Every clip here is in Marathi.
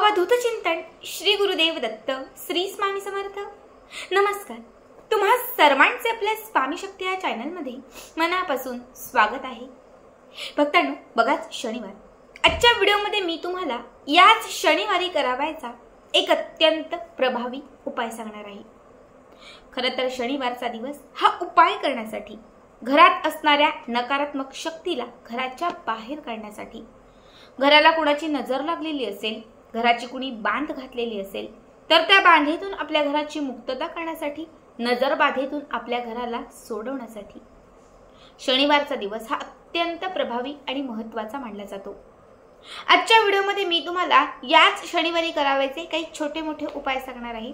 अवधूत चिंतन श्री गुरुदेव दत्त श्री स्वामी समर्थ। नमस्कार, तुम्हा सर्वांचे आपल्या स्वामी शक्ती या चॅनल मध्ये मनापासून स्वागत आहे। भक्तांनो, बघाच शनिवार। आजच्या व्हिडिओमध्ये मी तुम्हाला याच शनिवारी करावायचा एक अत्यंत प्रभावी उपाय सांगणार आहे। खरं तर शनिवारचा दिवस हा उपाय करण्यासाठी, घरात असणाऱ्या नकारात्मक शक्तीला घराच्या बाहेर काढण्यासाठी, घराला कुणाची नजर लागलेली असेल, घराची कुणी बांध घातलेली असेल तर त्या बांधेतून आपल्या घराची मुक्तता करण्यासाठी, नजर बाधेतून आपल्या घराला सोडवण्यासाठी शनिवारचा दिवस हा अत्यंत प्रभावी आणि महत्त्वाचा मानला जातो। आजच्या व्हिडिओमध्ये मी तुम्हाला याच शनिवारी करावायचे काही छोटे मोठे उपाय सांगणार आहे।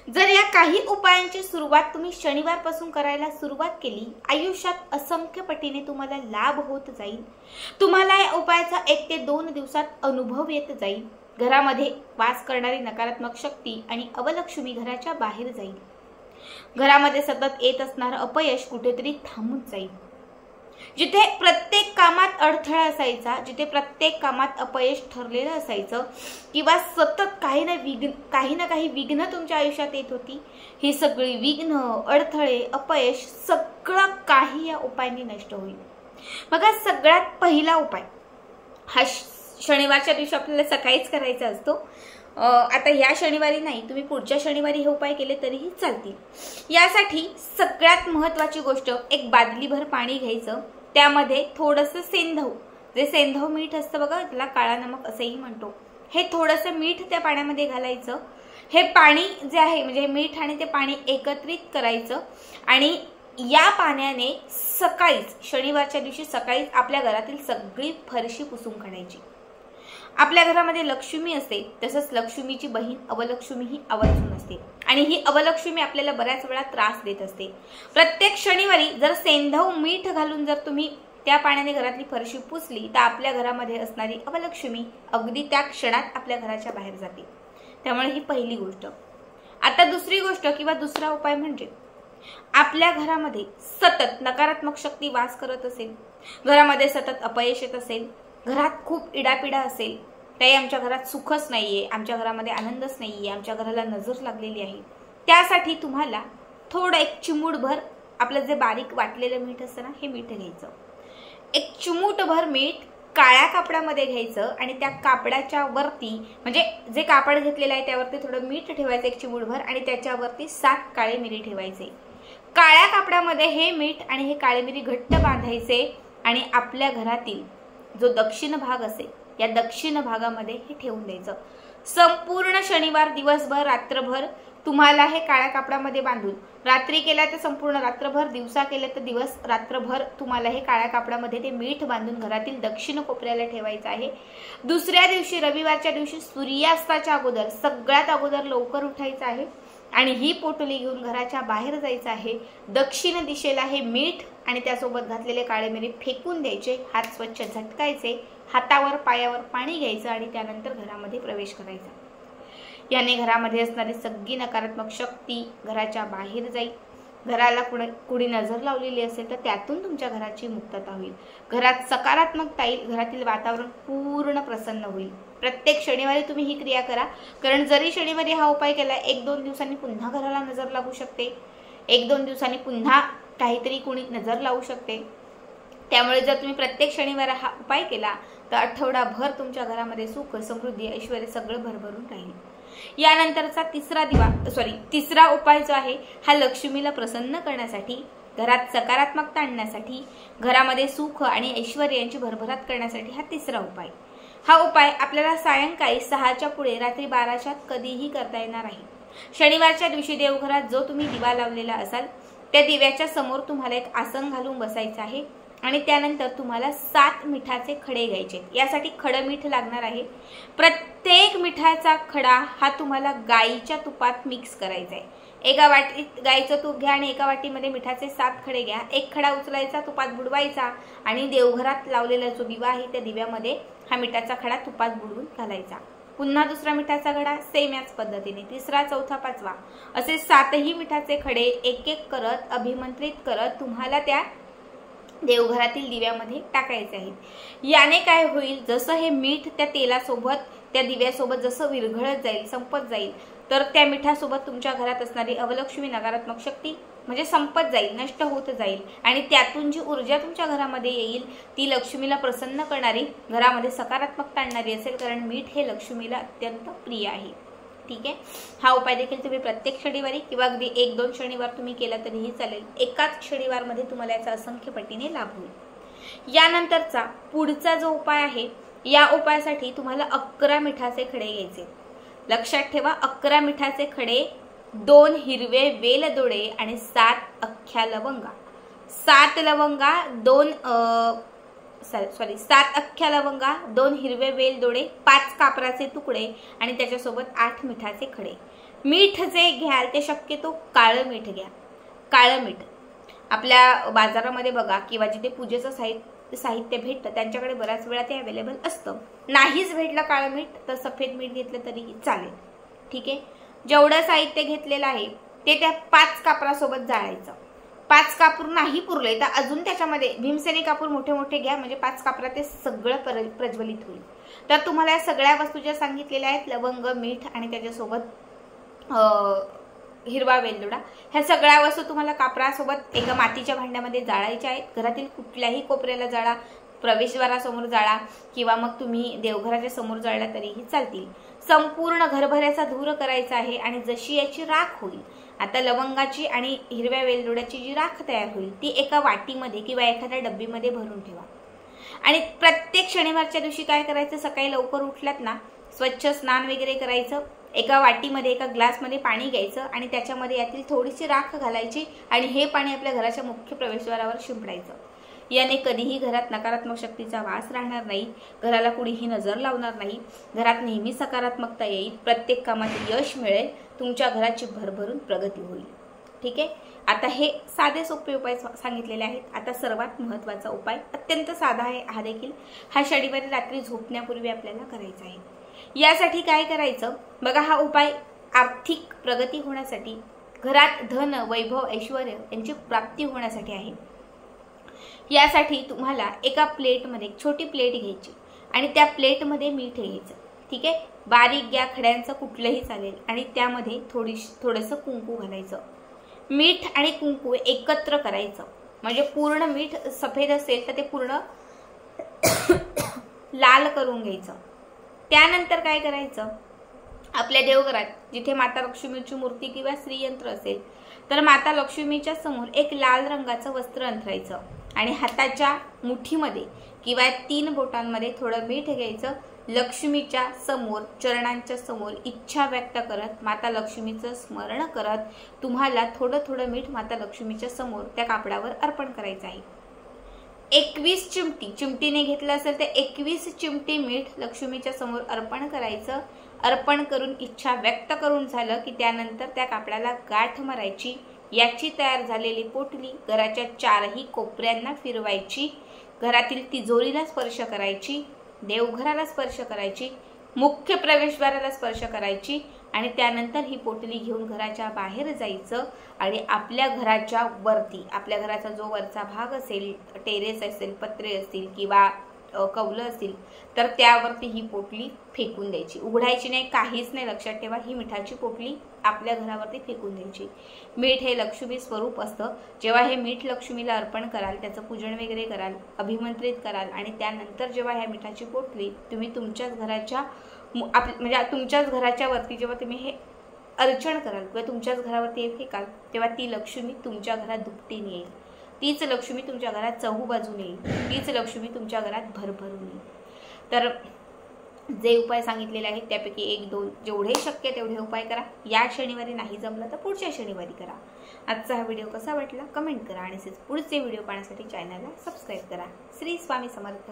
जर या काही उपायांची सुरुवात तुम्ही शनिवारपासून करायला सुरुवात केली, आयुष्यात असंख्य पटीने तुम्हाला लाभ होत जाईल। तुम्हाला या उपायाचा 1 ते 2 दिवसात अनुभव येत जाईल। घरामध्ये वास करणारी नकारात्मक शक्ती आणि अवलक्ष्मी घराच्या बाहेर जाईल। घरामध्ये सतत येत असणारं अपयश कुठेतरी थांबून जाईल। जिथे प्रत्येक कामात अडथळा असायचा, जिथे प्रत्येक कामात अपयश ठरलेलं असायचं किंवा सतत काही ना काही विघ्न तुमच्या आयुष्यात येत होती, ही सगळी विघ्न, अडथळे, अपयश सगळं काही या उपायाने नष्ट होईल। बघा, सगळ्यात पहिला उपाय हा शनिवारच्या दिवशी आपल्याला सकाळीच करायचा असतो। आता या शनिवारी नाही, तुम्ही पुढच्या शनिवारी हे उपाय केले तरीही चालतील। यासाठी सगळ्यात महत्त्वाची गोष्ट, एक बादलीभर पाणी घ्यायचं, त्यामध्ये थोडंसं सेंधव, जे सेंधव मीठ असतं बघा, त्याला काळा नमक असेही म्हणतो, हे थोडंसं मीठ त्या पाण्यामध्ये घालायचं। हे पाणी जे आहे, म्हणजे मीठ आणि ते पाणी एकत्रित करायचं आणि या पाण्याने सकाळीच, शनिवारच्या दिवशी सकाळीच आपल्या घरातील सगळी फरशी पुसून काढायची। आपल्या घरामध्ये लक्ष्मी असते, तसंच लक्ष्मीची बहीण अवलक्ष्मी ही आवर्जून असते आणि ही अवलक्ष्मी आपल्याला बऱ्याच वेळा त्रास देत असते। प्रत्येक शनिवारी जर सेंधव मीठ घालून जर तुम्ही त्या पाण्याने घरातली फरशी पुसली तर आपल्या घरामध्ये असणारी अवलक्ष्मी अगदी त्या क्षणात आपल्या घराच्या बाहेर जाते। त्यामुळे ही पहिली गोष्ट। आता दुसरी गोष्ट किंवा दुसरा उपाय म्हणजे, आपल्या घरामध्ये सतत नकारात्मक शक्ती वास करत असेल, घरामध्ये सतत अपयश येत असेल, घरात खूप इडापिडा असेल, काही आमच्या घरात सुखच नाहीये, आमच्या घरामध्ये आनंदच नाहीये, आमच्या घराला नजर लागलेली आहे, त्यासाठी तुम्हाला थोडं एक चिमूटभर आपलं जे बारीक वाटलेलं मीठ असतं ना, हे मीठ घ्यायचं। एक चिमूटभर मीठ काळ्या कापडामध्ये घ्यायचं आणि त्या कापडाच्या वरती, म्हणजे जे कापड घेतलेलं आहे त्यावरती थोडं मीठ ठेवायचं एक चिमूटभर आणि त्याच्यावरती 7 काळे मिरी ठेवायचे। काळ्या कापडामध्ये हे मीठ आणि हे काळे मिरी घट्ट बांधायचे आणि आपल्या घरातील जो दक्षिण भाग असेल, या दक्षिण भागामध्ये हे ठेवून द्यायचं। संपूर्ण शनिवार दिवसभर, रात्रभर तुम्हाला हे काळ्या कापडामध्ये बांधून, रात्री केला तर संपूर्ण रात्रभर, दिवसा केलं तर दिवस रात्रभर तुम्हाला हे काळ्या कापडामध्ये ते मीठ बांधून घरातील दक्षिण कोपऱ्याला ठेवायचं आहे। दुसऱ्या दिवशी, रविवारच्या दिवशी सूर्यास्ताच्या अगोदर, सगळ्यात अगोदर लवकर उठायचं आहे आणि ही पोटली घेऊन घराच्या बाहेर जायचं आहे। दक्षिण दिशेला हे मीठ आणि त्यासोबत घातलेले काळे मिरी फेकून द्यायचे, हात स्वच्छ झटकायचे, हातावर पायावर पाणी घ्यायचं आणि त्यानंतर घरामध्ये प्रवेश करायचा। याने घरामध्ये असणारी सगळी नकारात्मक शक्ती घराच्या बाहेर जाईल। घराला कुणी नजर लावलेली असेल तर त्यातून तुमच्या घराची मुक्तता होईल, घरात सकारात्मकता येईल, घरातील वातावरण पूर्ण प्रसन्न होईल। प्रत्येक शनिवारी तुम्ही ही क्रिया करा, कारण जरी शनिवारी हा उपाय केला, 1-2 दिवसांनी पुन्हा घराला नजर लागू शकते, 1-2 दिवसांनी पुन्हा काहीतरी कुणी नजर लावू शकते। त्यामुळे जर तुम्ही प्रत्येक शनिवारी हा उपाय केला तर आठवडाभर तुमच्या घरामध्ये सुख, समृद्धी, ऐश्वर्य सगळं भरभरून राहील। यानंतरचा तिसरा उपाय जो आहे, हा लक्ष्मीला प्रसन्न करण्यासाठी, घरात सकारात्मकता आणण्यासाठी, घरामध्ये सुख आणि ऐश्वर्य यांची भरभराट करण्यासाठी हा तिसरा उपाय। हा उपाय आपल्याला सायंकाळी 6च्या पुढे, रात्री 12च्या कधीही करता येणार आहे। शनिवारच्या दिवशी देवघरात जो तुम्ही दिवा लावलेला असाल त्या दिव्याच्या समोर तुम्हाला एक आसन घालून बसायचं आहे आणि त्यानंतर तुम्हाला 7 मिठाचे खडे घ्यायचे। यासाठी खडं मीठ लागणार आहे। प्रत्येक मिठाचा खडा हा तुम्हाला गाईच्या तुपात मिक्स करायचा आहे। एका वाटीत गाईचं तूप घ्या आणि एका वाटीमध्ये मिठाचे 7 खडे घ्या। एक खडा उचलायचा, तुपात बुडवायचा आणि देवघरात लावलेला जो दिवा आहे त्या दिव्यामध्ये हा मिठाचा खडा तुपात बुडवून घालायचा। पुन्हा दुसरा मिठाचा खडा सेम याच पद्धतीने, तिसरा, चौथा, 5वा असे 7ही मिठाचे खडे एक एक करत, अभिमंत्रित करत तुम्हाला त्या देवघरातील दिव्यामध्ये टाकायचे आहेत। याने काय होईल, जसं हे मीठ त्या तेलासोबत त्या दिव्यासोबत जसं विरघळत जाईल, संपत जाईल, तर त्या मिठासोबत तुमच्या घरात असणारी अवलक्ष्मी नकारात्मक शक्ती म्हणजे संपत जाईल, नष्ट होत जाईल आणि त्यातून जी ऊर्जा तुमच्या घरामध्ये येईल ती लक्ष्मीला प्रसन्न करणारी, घरामध्ये सकारात्मकता आणणारी असेल, कारण मीठ हे लक्ष्मीला अत्यंत प्रिय आहे. ठीक आहे. हा उपाय देखील तुम्ही प्रत्येक शनिवारी किंवा अगदी 1-2 शनिवार तुम्ही केला तरीही चालेल. एकाच शनिवारमध्ये तुम्हाला याचा असंख्य पटीने लाभ होईल. यानंतरचा पुढचा जो उपाय आहे, या उपायासाठी तुम्हाला 11 मिठाचे खडे घ्यायचे. लक्षात ठेवा, 11 मिठाचे खडे, 2 हिरवे वेलदोडे आणि 7 अख्ख्या लवंगा. 7 लवंगा, 7 अख्ख्या लवंगा, 2 हिरवे वेलदोडे, 5 कापराचे तुकडे आणि त्याच्यासोबत 8 मिठाचे खडे. मीठ जे घ्याल ते शक्यतो काळं मीठ घ्या. काळं मीठ आपल्या बाजारामध्ये बघा किंवा जिथे पूजेचं साहित्य भेटतं त्यांच्याकडे बऱ्याच वेळा ते अवेलेबल असतं. नाहीच भेटलं काळं मीठ तर सफेद मीठ घेतलं तरीही चालेल. ठीक आहे. जेवढं साहित्य घेतलेलं आहे ते त्या 5 कापरासोबत जाळायचं. 5 कापूर नाही पुरले तर अजून त्याच्यामध्ये भीमसेनी कापूर मोठे मोठे घ्या, म्हणजे 5 कापरात ते सगळं प्रज्वलित होईल. तर तुम्हाला या सगळ्या वस्तू ज्या सांगितलेल्या आहेत, लवंग, मीठ आणि त्याच्यासोबत हिरवा वेलदोडा, ह्या सगळ्या वस्तू तुम्हाला कापरासोबत एका मातीच्या भांड्यामध्ये जाळायच्या आहेत. घरातील कुठल्याही कोपऱ्याला जाळा, प्रवेशद्वारासमोर जाळा किंवा मग तुम्ही देवघराच्या समोर जाळला तरीही चालतील. संपूर्ण घरभऱ्याचा धूर करायचा आहे आणि जशी याची राख होईल, आता लवंगाची आणि हिरव्या वेलदोड्याची जी राख तयार होईल ती एका वाटीमध्ये किंवा एखाद्या डब्बीमध्ये भरून ठेवा. आणि प्रत्येक शनिवारच्या दिवशी काय करायचं, सकाळी लवकर उठलात ना, स्वच्छ स्नान वगैरे करायचं, एका वाटीमध्ये एका ग्लासमध्ये पाणी घ्यायचं आणि त्याच्यामध्ये यातील थोडीशी राख घालायची आणि हे पाणी आपल्या घराच्या मुख्य प्रवेशद्वारावर शिंपडायचं. याने कधीही घरात नकारात्मक शक्तीचा वास राहणार नाही, घराला कुणीही नजर लावणार नाही, घरात नेहमी सकारात्मकता येईल, प्रत्येक कामात यश मिळेल, तुमच्या घराची भरभरून प्रगती होईल. ठीक आहे. आता हे साधे सोपे उपाय सांगितलेले आहेत. आता सर्वात महत्त्वाचा उपाय अत्यंत साधा आहे. हा देखील हा शनिवारी रात्री झोपण्यापूर्वी आपल्याला करायचा आहे. यासाठी काय करायचं बघा, हा उपाय आर्थिक प्रगती होण्यासाठी, घरात धन, वैभव, ऐश्वर यांची प्राप्ती होण्यासाठी आहे. यासाठी तुम्हाला एका प्लेटमध्ये एक छोटी प्लेट घ्यायची आणि त्या प्लेटमध्ये मीठ घ्यायचं. ठीक आहे. बारीक घ्या, खड्यांचं कुठलंही चालेल आणि त्यामध्ये थोडंसं कुंकू घालायचं. मीठ आणि कुंकू एकत्र करायचं, म्हणजे पूर्ण मीठ सफेद असेल तर ते पूर्ण लाल करून घ्यायचं. त्यानंतर काय करायचं, आपल्या देवघरात जिथे माता लक्ष्मीची मूर्ती किंवा श्रीयंत्र असेल तर माता लक्ष्मीच्या समोर एक लाल रंगाचं वस्त्र अंथरायचं आणि हाताच्या मुठीमध्ये किंवा 3 बोटांमध्ये थोडं मीठ घ्यायचं. लक्ष्मीच्या समोर, चरणांच्या समोर इच्छा व्यक्त करत, माता लक्ष्मीचं स्मरण करत तुम्हाला थोडं थोडं मीठ माता लक्ष्मीच्या समोर त्या कापडावर अर्पण करायचं आहे. 21 चिमटीने घेतलं असेल तर 21 चिमटी मीठ लक्ष्मीच्या समोर अर्पण करायचं. अर्पण करून इच्छा व्यक्त करून झालं की त्यानंतर त्या कापडाला गाठ मारायची. याची तयार झालेली पोटली घराच्या 4ही कोपऱ्यांना फिरवायची. घरातील तिजोरीला स्पर्श करायची, देवघराला स्पर्श करायची, मुख्य प्रवेशद्वाराला स्पर्श करायची आणि त्यानंतर ही पोटली घेऊन घराच्या बाहेर जायचं आणि आपल्या घराच्या वरती, आपल्या घराचा जो वरचा भाग असेल, टेरेस असेल, पत्रे असतील किंवा कौलं असतील तर त्यावरती ही पोटली फेकून द्यायची. उघडायची नाही, काहीच नाही. लक्षात ठेवा, ही मिठाची पोटली आपल्या घरावरती फेकून द्यायची. मीठ हे लक्ष्मी स्वरूप असतं. जेव्हा हे मीठ लक्ष्मीला अर्पण कराल, त्याचं पूजन वगैरे कराल, अभिमंत्रित कराल आणि त्यानंतर जेव्हा ह्या मिठाची पोटली तुम्ही तुमच्याच घराच्या म्हणजे तुमच्याच घराच्या वरती जेव्हा तुम्ही हे अर्चन कराल किंवा तुमच्याच घरावरती हे फेकाल, तेव्हा ती लक्ष्मी तुमच्या घरात दुपटीने येईल. तीच लक्ष्मी तुमच्या घरात चहूबाजूने येईल. तीच लक्ष्मी तुमच्या घरात भरभरून येईल. तर जे उपाय सांगितलेले आहेत त्यापैकी 1-2 जेवढे शक्य तेवढे उपाय करा. या शनिवारी नाही जमलं तर पुढच्या शनिवारी करा. आजचा हा व्हिडिओ कसा वाटला कमेंट करा आणि पुढचे व्हिडिओ पाहण्यासाठी चॅनलला सबस्क्राईब करा. श्री स्वामी समर्थ.